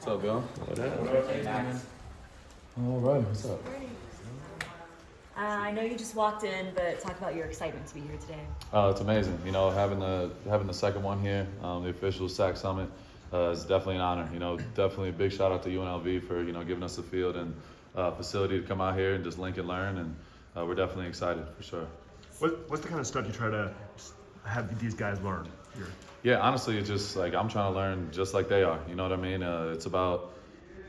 What's up, y'all? What up? Hey, Max. All right, what's up? I know you just walked in, but talk about your excitement to be here today. It's amazing. You know, having the second one here, the official SAC Summit, is definitely an honor. You know, definitely a big shout out to UNLV for giving us the field and facility to come out here and just link and learn, and we're definitely excited for sure. What's the kind of stuff you try to have these guys learn here? Yeah, honestly, it's just like I'm trying to learn just like they are. You know what I mean? It's about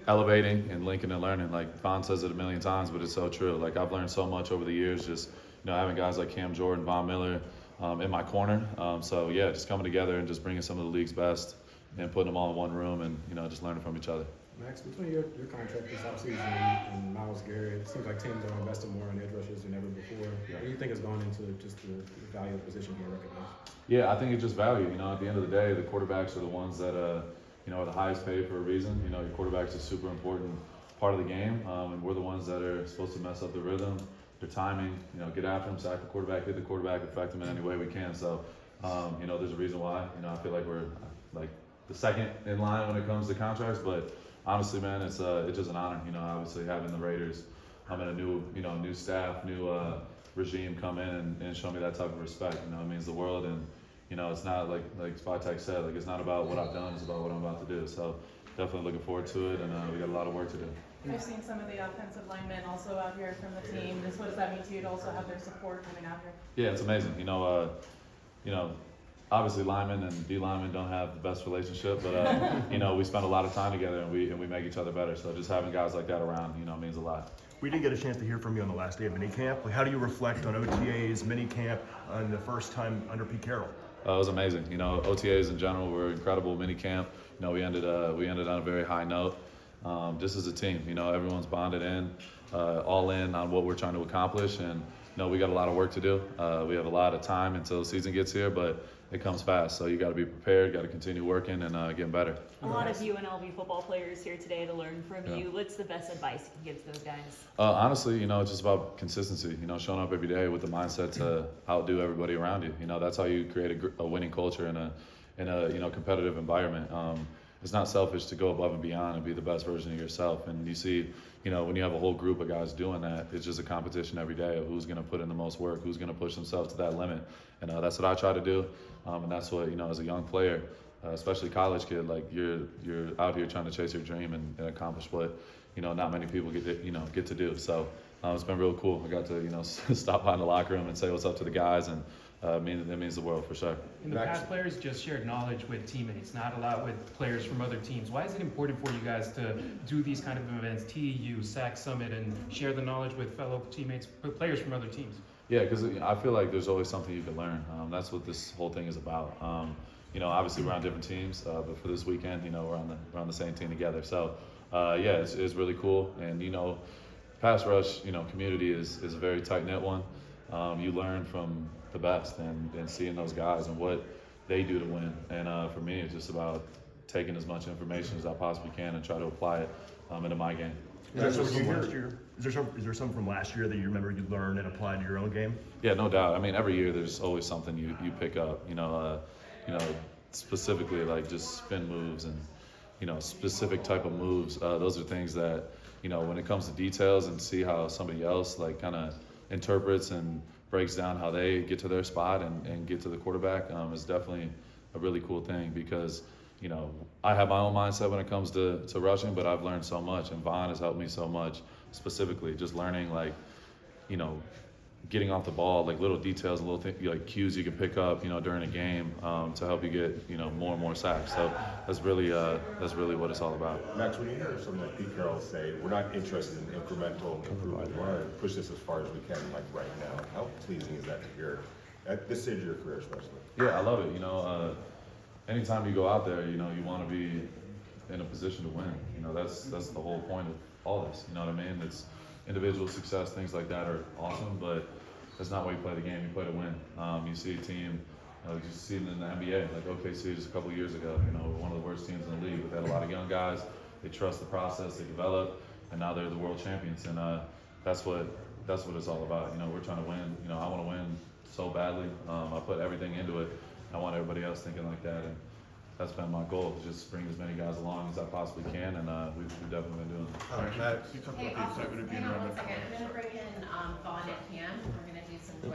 elevating and linking and learning. Like Vaughn says it a million times, but it's so true. Like I've learned so much over the years, just having guys like Cam Jordan, Von Miller in my corner. So yeah, just coming together and just bringing some of the league's best and putting them all in one room and just learning from each other. Max, between your contract this offseason and Myles Garrett, it seems like teams are investing more in edge rushers than ever before. Yeah. What do you think has gone into just the value of the position being recognized? Yeah, I think it's just value. At the end of the day, the quarterbacks are the ones that are the highest paid for a reason. Your quarterback's a super important part of the game, and we're the ones that are supposed to mess up the rhythm, their timing. Get after them, sack the quarterback, hit the quarterback, affect them in any way we can. So, there's a reason why. I feel like we're like the second in line when it comes to contracts, but honestly, man, it's just an honor. Obviously having the Raiders, in a new staff, new regime come in and show me that type of respect. It means the world, and it's not like Spytek said, like it's not about what I've done, it's about what I'm about to do. So definitely looking forward to it, and we got a lot of work to do. We've seen some of the offensive linemen also out here from the team. Just what does that mean to you to also have their support coming out here? Yeah, it's amazing. Obviously linemen and D linemen don't have the best relationship, but we spend a lot of time together and we make each other better. So just having guys like that around, means a lot. We didn't get a chance to hear from you on the last day of minicamp. Like, how do you reflect on OTAs, minicamp, and the first time under Pete Carroll? It was amazing. OTAs in general were incredible. Minicamp, we ended on a very high note. Just as a team, everyone's bonded in, all in on what we're trying to accomplish, and we got a lot of work to do. We have a lot of time until the season gets here, but it comes fast. So you got to be prepared, got to continue working and getting better. A lot of UNLV football players here today to learn from you. What's the best advice you can give to those guys? Honestly, it's just about consistency. Showing up every day with the mindset to outdo everybody around you. That's how you create a winning culture in a competitive environment. It's not selfish to go above and beyond and be the best version of yourself. And you see, when you have a whole group of guys doing that, it's just a competition every day of who's going to put in the most work, who's going to push themselves to that limit. And that's what I try to do. And that's what, as a young player, especially college kid, like you're out here trying to chase your dream and accomplish what, not many people get to do. So it's been real cool. I got to, stop by in the locker room and say what's up to the guys, and it means the world for sure. In the past, players just shared knowledge with teammates, not a lot with players from other teams. Why is it important for you guys to do these kind of events, TEU, SAC Summit, and share the knowledge with fellow teammates, players from other teams? Yeah, because I feel like there's always something you can learn. That's what this whole thing is about. Obviously we're on different teams, but for this weekend, we're on the same team together. So yeah, it's really cool. And pass rush, community is a very tight knit one. You learn from the best and seeing those guys and what they do to win. And for me, it's just about taking as much information as I possibly can and try to apply it into my game. Is there some from last year that you remember you learned and applied to your own game? Yeah, no doubt. I mean, every year there's always something you pick up. Specifically like just spin moves and specific type of moves. Those are things that when it comes to details and see how somebody else like kind of interprets and breaks down how they get to their spot and get to the quarterback is definitely a really cool thing because I have my own mindset when it comes to rushing, but I've learned so much, and Vaughn has helped me so much, specifically just learning like getting off the ball, like little details and little like cues you can pick up during a game to help you get more and more sacks. So that's really what it's all about. Max, when you hear something like Pete Carroll say, we're not interested in incremental improvement, we want to push this as far as we can, like right now. How pleasing is that to hear at this stage of your career, especially? Yeah, I love it. Anytime you go out there, you want to be in a position to win. That's the whole point of all this. You know what I mean? It's individual success, things like that are awesome, but that's not why you play the game. You play to win. You see a team, you just see it in the NBA, like OKC just a couple of years ago. One of the worst teams in the league. They had a lot of young guys. They trust the process. They develop, and now they're the world champions. And that's what it's all about. We're trying to win. I want to win so badly. I put everything into it. I want everybody else thinking like that, and that's been my goal, is just bring as many guys along as I possibly can, and we've definitely been doing it. You talked about the excitement of being around. Hang on one second. I'm gonna bring in Vaughn at camp. We're gonna do some joint